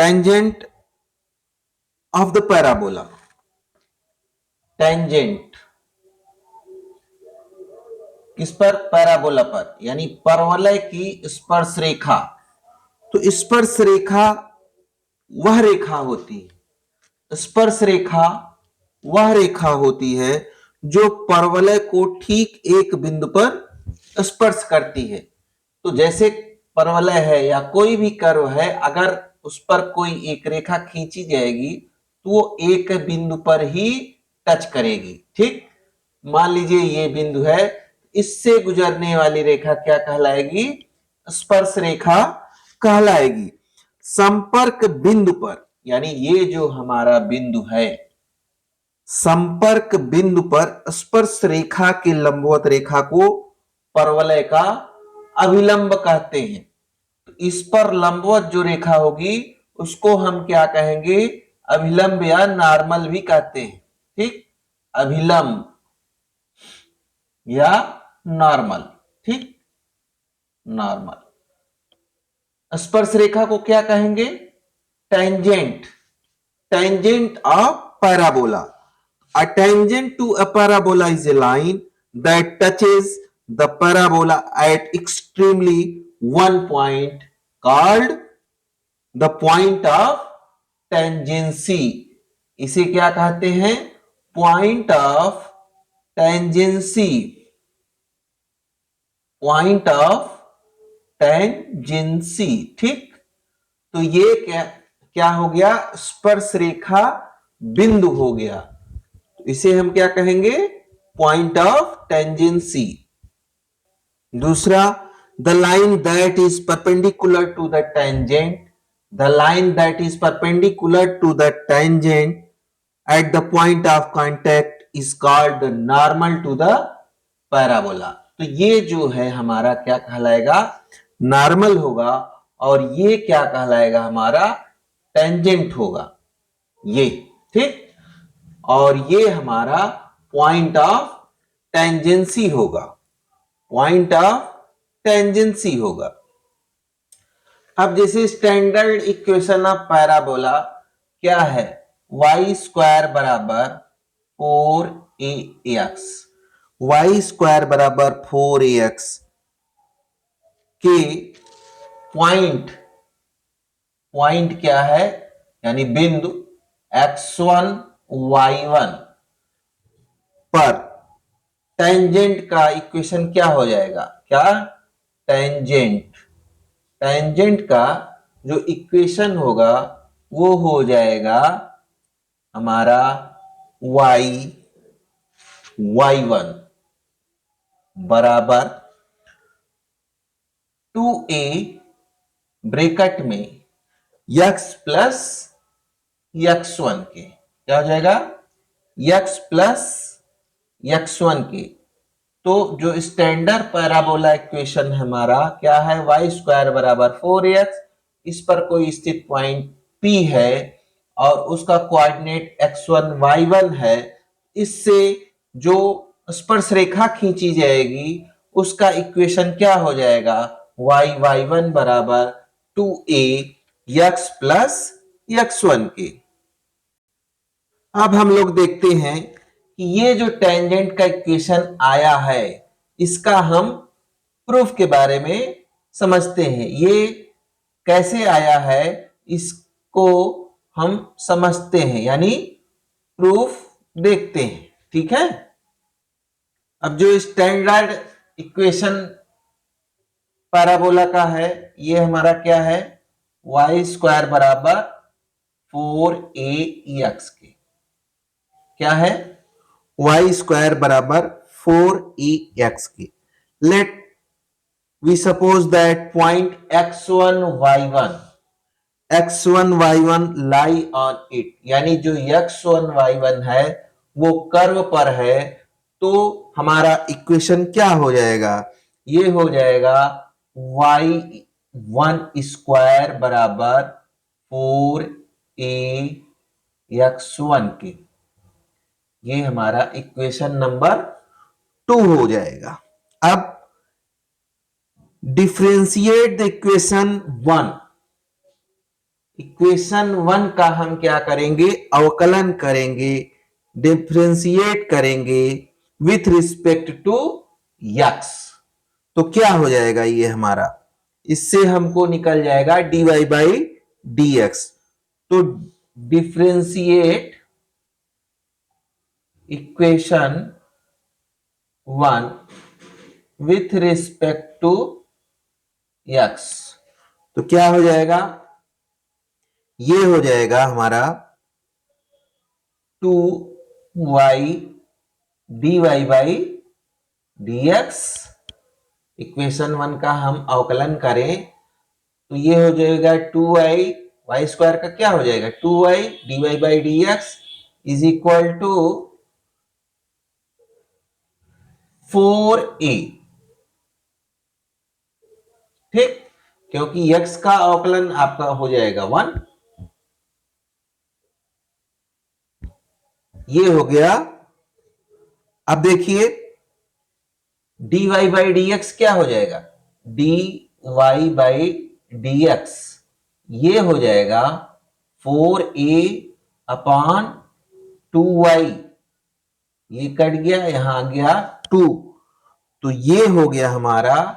Tangent of the parabola. Tangent किस पर? Parabola पर, यानी परवलय की स्पर्श रेखा। तो स्पर्श रेखा वह रेखा होती है, स्पर्श रेखा वह रेखा होती है जो परवलय को ठीक एक बिंदु पर स्पर्श करती है। तो जैसे परवलय है या कोई भी कर्व है, अगर उस पर कोई एक रेखा खींची जाएगी तो वो एक बिंदु पर ही टच करेगी। ठीक, मान लीजिए ये बिंदु है, इससे गुजरने वाली रेखा क्या कहलाएगी? स्पर्श रेखा कहलाएगी। संपर्क बिंदु पर, यानी ये जो हमारा बिंदु है, संपर्क बिंदु पर स्पर्श रेखा के लंबवत रेखा को परवलय का अभिलंब कहते हैं। तो इस पर लंबवत जो रेखा होगी उसको हम क्या कहेंगे? अभिलंब या नॉर्मल भी कहते हैं। ठीक, अभिलंब या नॉर्मल। ठीक, नॉर्मल। स्पर्श रेखा को क्या कहेंगे? Tangent. Tangent of parabola. A tangent to a parabola is a line that touches the parabola at extremely one point called the point of tangency. इसे क्या कहते हैं? Point of tangency. Point of tangency. ठीक, तो ये क्या हो गया? स्पर्श रेखा बिंदु हो गया। इसे हम क्या कहेंगे? Point of tangency. दूसरा, the line that is perpendicular to the tangent, the line that is perpendicular to the tangent at the point of contact is called the normal to the parabola. तो ये जो है हमारा क्या कहलाएगा? Normal होगा, और ये क्या कहलाएगा? हमारा टेंजेंट होगा ये। ठीक, और ये हमारा पॉइंट ऑफ टेंजेंसी होगा। पॉइंट ऑफ टेंजेंसी होगा। अब जैसे स्टैंडर्ड इक्वेशन ऑफ पैराबोला क्या है? वाई स्क्वायर बराबर 4ax, वाई स्क्वायर बराबर 4ax के पॉइंट, पॉइंट क्या है? यानी बिंदु x1 y1 पर टेंजेंट का इक्वेशन क्या हो जाएगा? क्या? टेंजेंट, टेंजेंट का जो इक्वेशन होगा वो हो जाएगा हमारा y1 बराबर 2a ब्रैकेट में x प्लस x1 के। क्या हो जाएगा? x प्लस x1 के। तो जो स्टैंडर्ड पैराबोला इक्वेशन हमारा क्या है? वाई स्क्वायर बराबर 4ax, इस पर कोई स्थित पॉइंट P है और उसका कोऑर्डिनेट x1 y1 है। इससे जो स्पर्श रेखा खींची जाएगी उसका इक्वेशन क्या हो जाएगा? y1 बराबर 2a x प्लस x1 के। अब हम लोग देखते हैं कि ये जो टेंजेंट का इक्वेशन आया है इसका हम प्रूफ के बारे में समझते हैं। ये कैसे आया है इसको हम समझते हैं, यानी प्रूफ देखते हैं। ठीक है, अब जो स्टैंडर्ड इक्वेशन पैराबोला का है ये हमारा क्या है? वाई स्क्वायर बराबर 4ax के। क्या है? y स्क्वायर बराबर 4ax के। Let we suppose that point x1 y1 lie on it, यानी जो x1 y1 है वो कर्व पर है। तो हमारा इक्वेशन क्या हो जाएगा? ये हो जाएगा y1 स्क्वायर बराबर 4ax1 के। ये हमारा इक्वेशन नंबर 2 हो जाएगा। अब डिफरेंशिएट द इक्वेशन 1। इक्वेशन 1 का हम क्या करेंगे, अवकलन करेंगे, डिफरेंशिएट करेंगे विथ रिस्पेक्ट टू यक्स। तो क्या हो जाएगा ये हमारा, इससे हमको निकल जाएगा dy बाई डी एक्स। तो differentiate equation 1 with respect to x, तो क्या हो जाएगा, ये हो जाएगा हमारा 2y dy by d x. Equation 1 का हम अवकलन करें तो ये हो जाएगा 2y, वाई स्क्वायर का क्या हो जाएगा 2y dy by d x is equal to 4a। ठीक, क्योंकि x का अवकलन आपका हो जाएगा 1। ये हो गया। अब देखिए dy बाई डी एक्स क्या हो जाएगा, dy बाई डी एक्स ये हो जाएगा 4a अपान 2y, ये कट गया, यहां आ गया 2, तो ये हो गया हमारा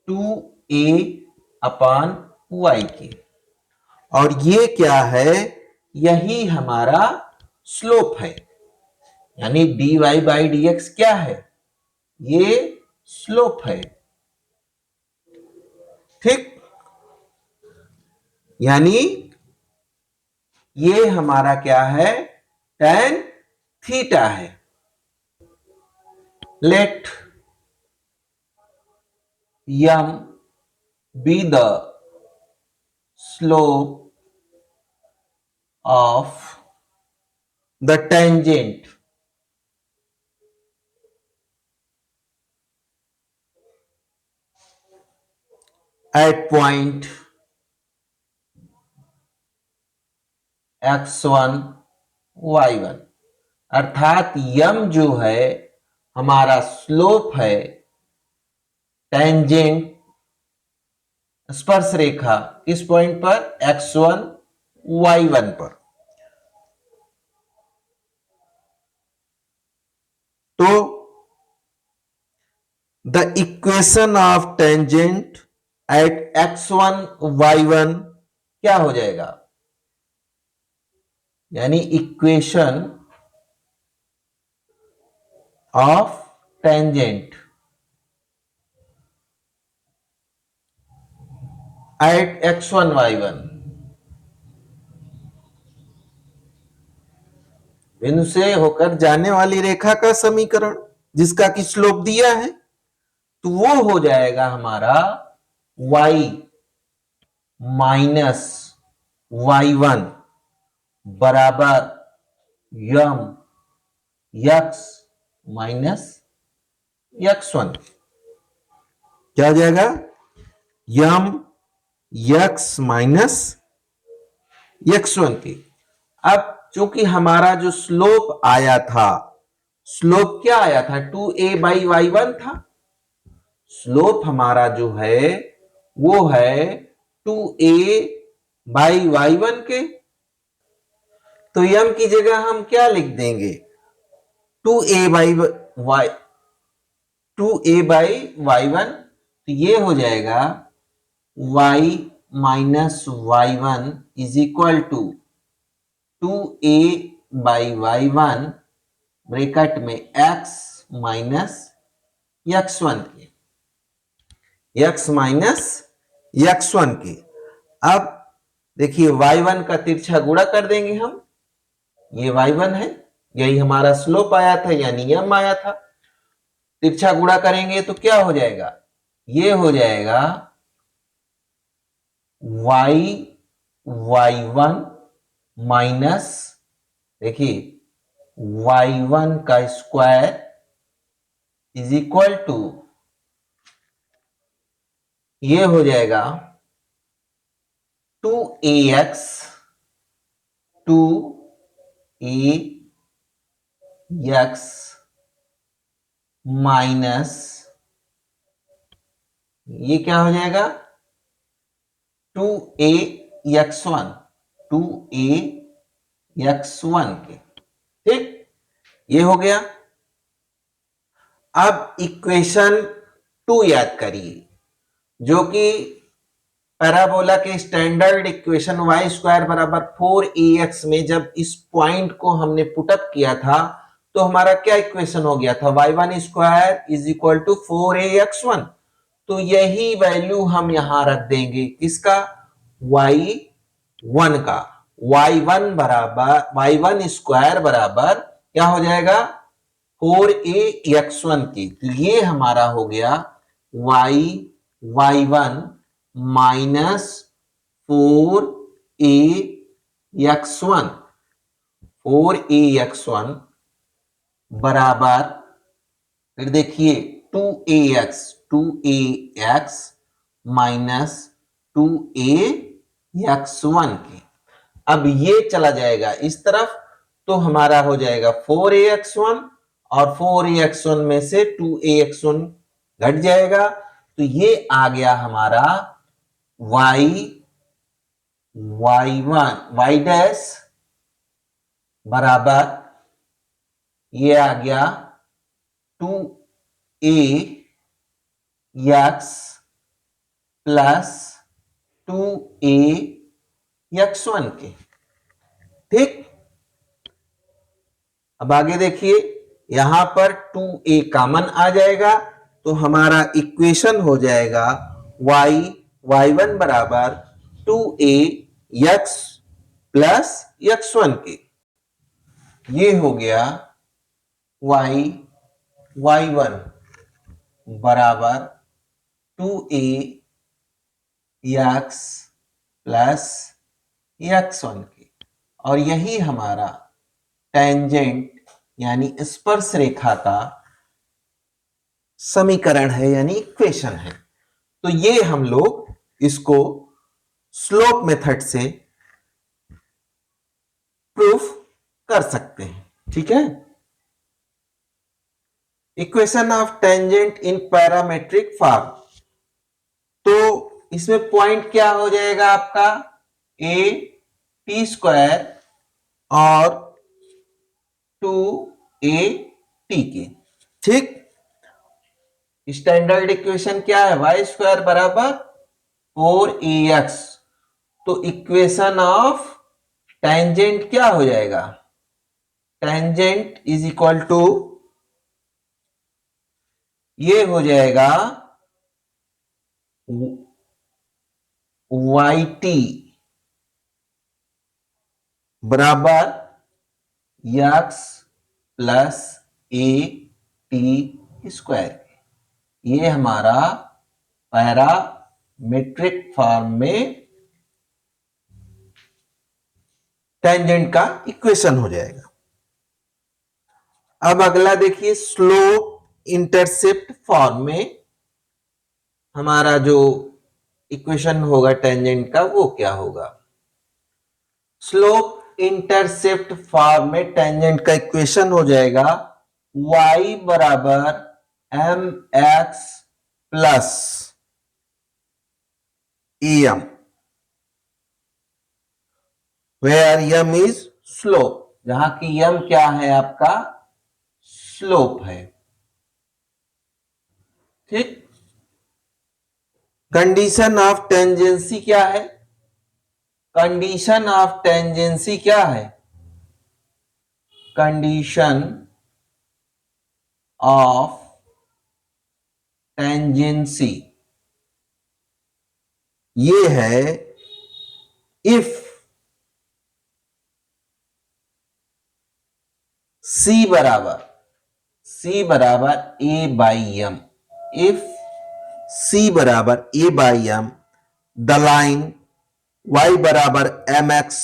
2a अपान y के। और ये क्या है, यही हमारा स्लोप है, यानी dy बाई डी एक्स क्या है, ये स्लोप है। ठीक, यानी ये हमारा क्या है, tan थीटा है। Let m be the slope of the tangent at point x1 y1, अर्थात m जो है हमारा स्लोप है टेंजेंट स्पर्श रेखा किस पॉइंट पर, x1 y1 पर। तो the equation of tangent at x1 y1 क्या हो जाएगा, यानी equation of tangent at x1 y1, बिंदु से होकर जाने वाली रेखा का समीकरण जिसका कि स्लोप दिया है, तो वो हो जाएगा हमारा y माइनस y1 बराबर यम यक्स माइनस x1। क्या हो जाएगा, यम यक्स माइनस x1 की। अब चूंकि हमारा जो स्लोप आया था, स्लोप क्या आया था 2a बाई y1 था, स्लोप हमारा जो है वो है 2a बाई y1 के। तो m की जगह हम क्या लिख देंगे 2a by y, 2a by y1, तो ये हो जाएगा y minus y1 is equal to 2a by y1 bracket में x माइनस x1 के, x माइनस x1 के। अब देखिए y1 का तिरछा गुणा कर देंगे हम, ये y1 है, यही हमारा स्लोप आया था यानी m आया था, तिरछा गुणा करेंगे तो क्या हो जाएगा, ये हो जाएगा y1 माइनस देखिए y1 का स्क्वायर इज इक्वल टू, ये हो जाएगा 2ax 2ax माइनस ये क्या हो जाएगा 2ax1 2ax1 के, ठीक, ये हो गया। अब इक्वेशन 2 याद करिए, जो कि पैराबोला के स्टैंडर्ड इक्वेशन y स्क्वायर बराबर 4ax में जब इस पॉइंट को हमने पुटअप किया था तो हमारा क्या इक्वेशन हो गया था, y1 square is equal to 4ax1। तो यही वैल्यू हम यहां रख देंगे, किसका, y1 का। y1 स्क्वायर बराबर क्या हो जाएगा, 4ax1 की। तो ये हमारा हो गया y1 माइनस 4ax1 बराबर, फिर देखिए 2ax माइनस 2ax1 की। अब ये चला जाएगा इस तरफ, तो हमारा हो जाएगा 4ax1 और 4ax1 में से 2ax1 घट जाएगा, तो ये आ गया हमारा y डैश बराबर, ये आ गया 2ax प्लस 2ax1 के, ठीक। अब आगे देखिए, यहां पर 2a कॉमन आ जाएगा, तो हमारा इक्वेशन हो जाएगा y1 बराबर 2ax प्लस x1 के। ये हो गया y1 बराबर 2ax प्लस x1 के, और यही हमारा टेंजेंट यानी स्पर्श रेखा का समीकरण है, यानी इक्वेशन है। तो ये हम लोग इसको स्लोप मेथड से प्रूफ कर सकते हैं, ठीक है। Equation of tangent in parametric form, तो इसमें पॉइंट क्या हो जाएगा आपका, a t स्क्वायर और 2a t के, ठीक। स्टैंडर्ड इक्वेशन क्या है, y स्क्वायर बराबर 4ax, तो इक्वेशन ऑफ टेंजेंट क्या हो जाएगा, टेंजेंट इज इक्वल टू, ये हो जाएगा yt बराबर x plus a t square. ये हमारा पैरामेट्रिक फॉर्म में टेंजेंट का इक्वेशन हो जाएगा। अब अगला देखिए, स्लोप इंटरसेप्ट फॉर्म में हमारा जो इक्वेशन होगा टेंजेंट का, वो क्या होगा, स्लोप इंटरसेप्ट फॉर्म में टेंजेंट का इक्वेशन हो जाएगा y बराबर mx plus em, where m is slope, जहां की m क्या है आपका, स्लोप है, ठीक। कंडीशन ऑफ टेंजेंसी क्या है, कंडीशन ऑफ टेंजेंसी क्या है, कंडीशन ऑफ टेंजेंसी ये है, इफ c बराबर a by m, if c बराबर a by m, the line y बराबर mx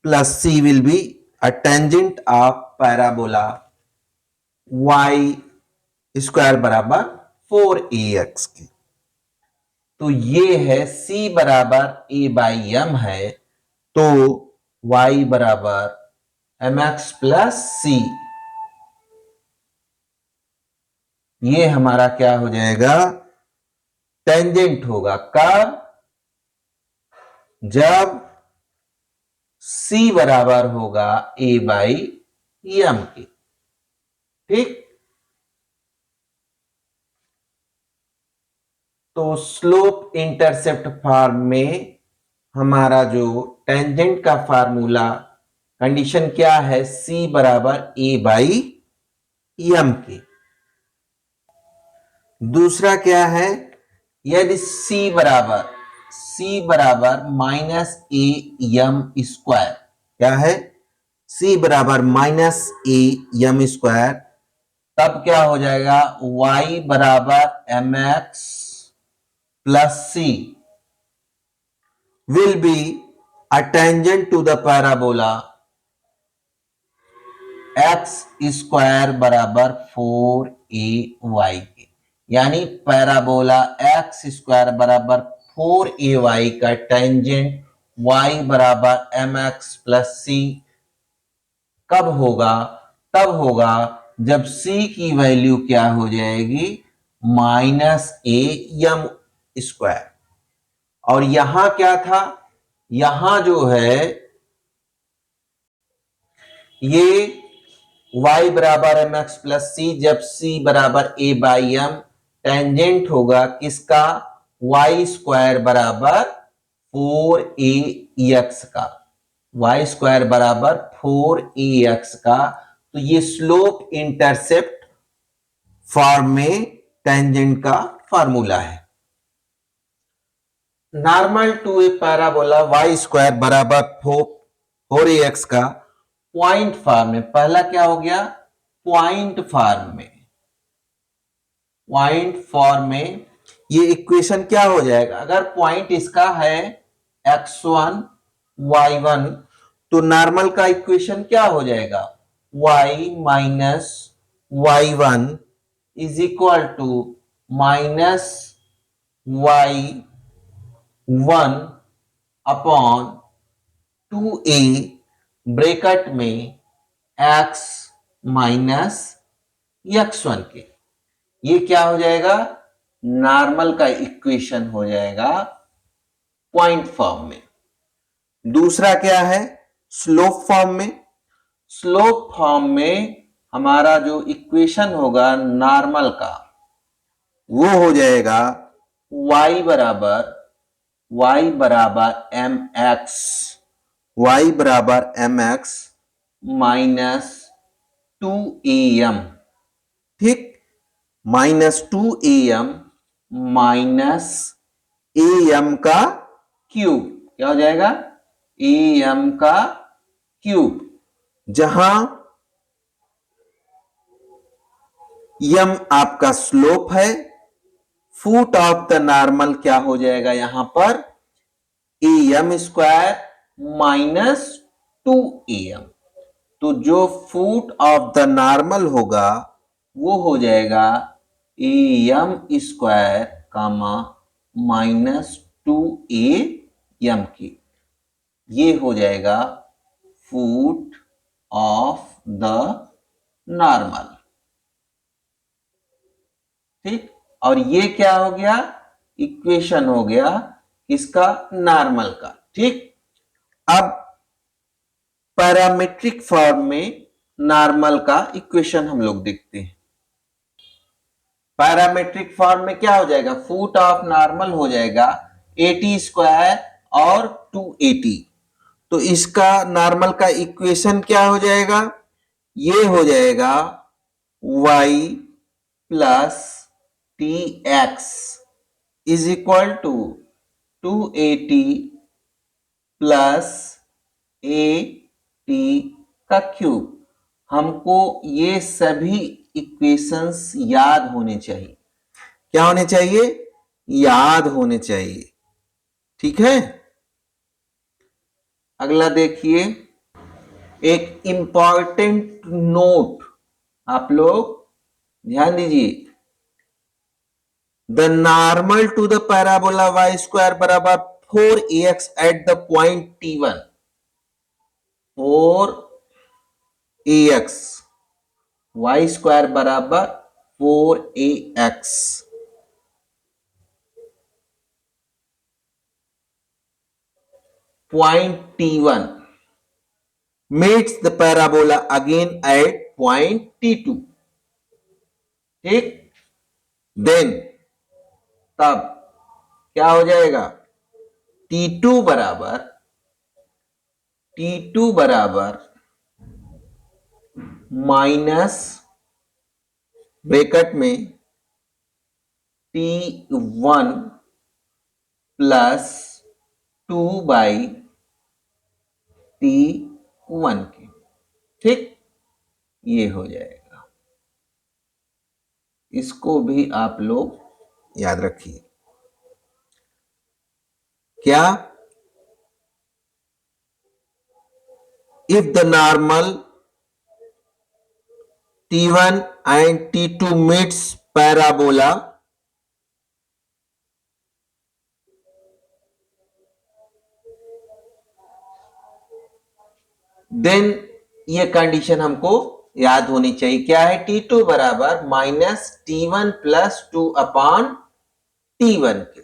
plus c will be a tangent of parabola y square बराबर 4ax की। तो ये है c बराबर a बाई एम है, तो y बराबर mx प्लस c, ये हमारा क्या हो जाएगा, टेंजेंट होगा, कब, जब C बराबर होगा A बाई एम के। ठीक, तो स्लोप इंटरसेप्ट फॉर्म में हमारा जो टेंजेंट का फार्मूला कंडीशन क्या है, C बराबर A बाई एम के। दूसरा क्या है, यदि C बराबर माइनस ए एम स्क्वायर, क्या है, C बराबर माइनस ए एम स्क्वायर, तब क्या हो जाएगा, y बराबर m x plus c will be a tangent to the parabola x square बराबर 4ay के। यानी पैराबोला x स्क्वायर बराबर 4ay का टेंजेंट y बराबर एम एक्स प्लस सी कब होगा, तब होगा जब c की वैल्यू क्या हो जाएगी, माइनस ए एम स्क्वायर। और यहां क्या था, यहां जो है ये y बराबर एम एक्स प्लस सी, जब c बराबर a बाई एम, टेंजेंट होगा किसका, y स्क्वायर बराबर 4ax का, y स्क्वायर बराबर 4ax का। तो ये स्लोप इंटरसेप्ट फॉर्म में टेंजेंट का फार्मूला है। Normal to a parabola y square बराबर 4ax का पॉइंट फॉर्म में, पहला क्या हो गया, पॉइंट फॉर्म में, पॉइंट फॉर्म में ये इक्वेशन क्या हो जाएगा, अगर पॉइंट इसका है x1 y1, तो नॉर्मल का इक्वेशन क्या हो जाएगा, y minus y1 is equal to minus y1 upon 2a bracket में x माइनस x1 के। ये क्या हो जाएगा, नॉर्मल का इक्वेशन हो जाएगा पॉइंट फॉर्म में। दूसरा क्या है, स्लोप फॉर्म में। स्लोप फॉर्म में हमारा जो इक्वेशन होगा नॉर्मल का, वो हो जाएगा y बराबर एम एक्स, y बराबर एम एक्स माइनस 2am, ठीक, माइनस 2am माइनस am का क्यूब, क्या हो जाएगा, am का क्यूब, जहां m आपका स्लोप है, फुट ऑफ द नॉर्मल क्या हो जाएगा यहां पर, am स्क्वायर माइनस 2am। तो जो फुट ऑफ द नॉर्मल होगा वो हो जाएगा am square comma minus 2am की। ये हो जाएगा फुट ऑफ द नॉर्मल, ठीक। और ये क्या हो गया, इक्वेशन हो गया किसका, नॉर्मल का, ठीक। अब पैरामीट्रिक फॉर्म में नॉर्मल का इक्वेशन हम लोग देखते हैं। पैरामीट्रिक फॉर्म में क्या हो जाएगा, फुट ऑफ नॉर्मल हो जाएगा 80 स्क्वायर और 280। तो इसका नॉर्मल का इक्वेशन क्या हो जाएगा, ये हो जाएगा y plus t x is equal to 280 plus a t का क्यूब। हमको ये सभी इक्वेशंस याद होने चाहिए, क्या होने चाहिए, याद होने चाहिए, ठीक है। अगला देखिए, एक इंपॉर्टेंट नोट आप लोग ध्यान दीजिए, the normal to the parabola y square बराबर 4ax at the point t1, 4ax, y square बराबर 4ax। point T1 meets the parabola again at point T2, ठीक, देन तब क्या हो जाएगा, T2 बराबर माइनस ब्रैकेट में T1 प्लस 2/T1 के, ठीक, ये हो जाएगा। इसको भी आप लोग याद रखिए। क्या, if the normal T1 and T2 meets parabola, then ये कंडीशन हमको याद होनी चाहिए, क्या है, T2 बराबर माइनस T1 प्लस 2/T1 के,